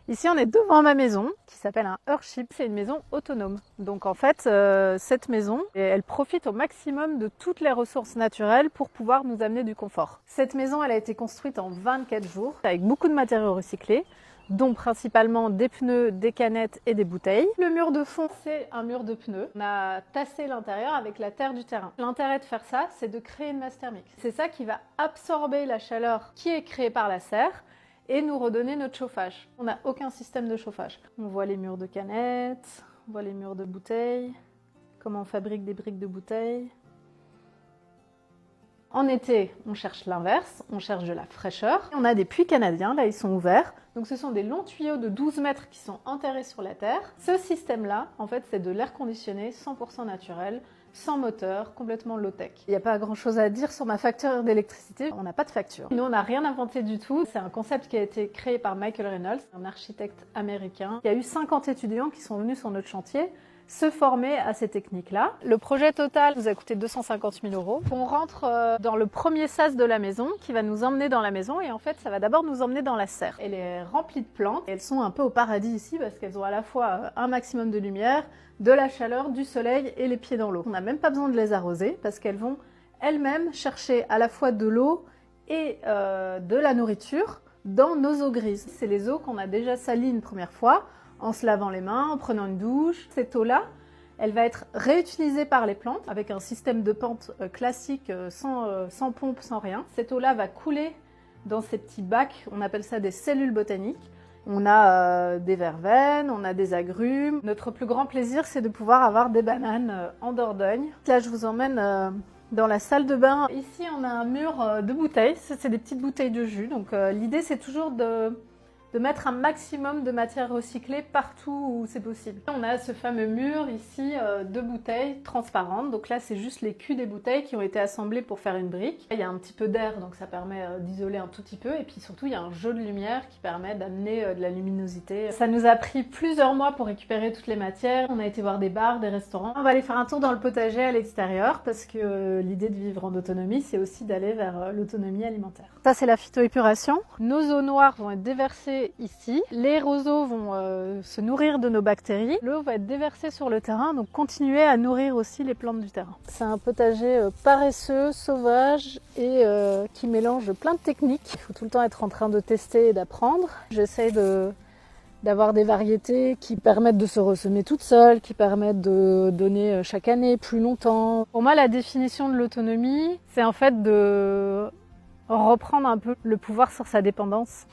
Ici, on est devant ma maison qui s'appelle un Earthship. C'est une maison autonome. Donc en fait, cette maison, elle profite au maximum de toutes les ressources naturelles pour pouvoir nous amener du confort. Cette maison, elle a été construite en 24 jours avec beaucoup de matériaux recyclés, dont principalement des pneus, des canettes et des bouteilles. Le mur de fond, c'est un mur de pneus. On a tassé l'intérieur avec la terre du terrain. L'intérêt de faire ça, c'est de créer une masse thermique. C'est ça qui va absorber la chaleur qui est créée par la serre et nous redonner notre chauffage. On n'a aucun système de chauffage. On voit les murs de canettes, on voit les murs de bouteilles, comment on fabrique des briques de bouteilles. En été, on cherche l'inverse, on cherche de la fraîcheur. On a des puits canadiens, là ils sont ouverts. Donc ce sont des longs tuyaux de 12 mètres qui sont enterrés sur la terre. Ce système-là, en fait, c'est de l'air conditionné 100% naturel, sans moteur, complètement low-tech. Il n'y a pas grand-chose à dire sur ma facture d'électricité, on n'a pas de facture. Nous, on n'a rien inventé du tout. C'est un concept qui a été créé par Michael Reynolds, un architecte américain. Il y a eu 50 étudiants qui sont venus sur notre chantier se former à ces techniques-là. Le projet total nous a coûté 250 000 €. On rentre dans le premier sas de la maison qui va nous emmener dans la maison et en fait ça va d'abord nous emmener dans la serre. Elle est remplie de plantes. Elles sont un peu au paradis ici parce qu'elles ont à la fois un maximum de lumière, de la chaleur, du soleil et les pieds dans l'eau. On n'a même pas besoin de les arroser parce qu'elles vont elles-mêmes chercher à la fois de l'eau et de la nourriture dans nos eaux grises. C'est les eaux qu'on a déjà salies une première fois en se lavant les mains, en prenant une douche. Cette eau-là, elle va être réutilisée par les plantes avec un système de pente classique sans pompe, sans rien. Cette eau-là va couler dans ces petits bacs, on appelle ça des cellules botaniques. On a des verveines, on a des agrumes. Notre plus grand plaisir, c'est de pouvoir avoir des bananes en Dordogne. Là, je vous emmène dans la salle de bain. Ici, on a un mur de bouteilles. C'est des petites bouteilles de jus. Donc l'idée, c'est toujours de mettre un maximum de matière recyclée partout où c'est possible. On a ce fameux mur ici de bouteilles transparentes. Donc là, c'est juste les culs des bouteilles qui ont été assemblés pour faire une brique. Il y a un petit peu d'air, donc ça permet d'isoler un tout petit peu. Et puis surtout, il y a un jeu de lumière qui permet d'amener de la luminosité. Ça nous a pris plusieurs mois pour récupérer toutes les matières. On a été voir des bars, des restaurants. On va aller faire un tour dans le potager à l'extérieur parce que l'idée de vivre en autonomie, c'est aussi d'aller vers l'autonomie alimentaire. Ça, c'est la phytoépuration. Nos eaux noires vont être déversées ici. Les roseaux vont se nourrir de nos bactéries. L'eau va être déversée sur le terrain, donc continuer à nourrir aussi les plantes du terrain. C'est un potager paresseux, sauvage et qui mélange plein de techniques. Il faut tout le temps être en train de tester et d'apprendre. J'essaye d'avoir des variétés qui permettent de se ressemer toutes seules, qui permettent de donner chaque année plus longtemps. Pour moi, la définition de l'autonomie, c'est en fait de reprendre un peu le pouvoir sur sa dépendance.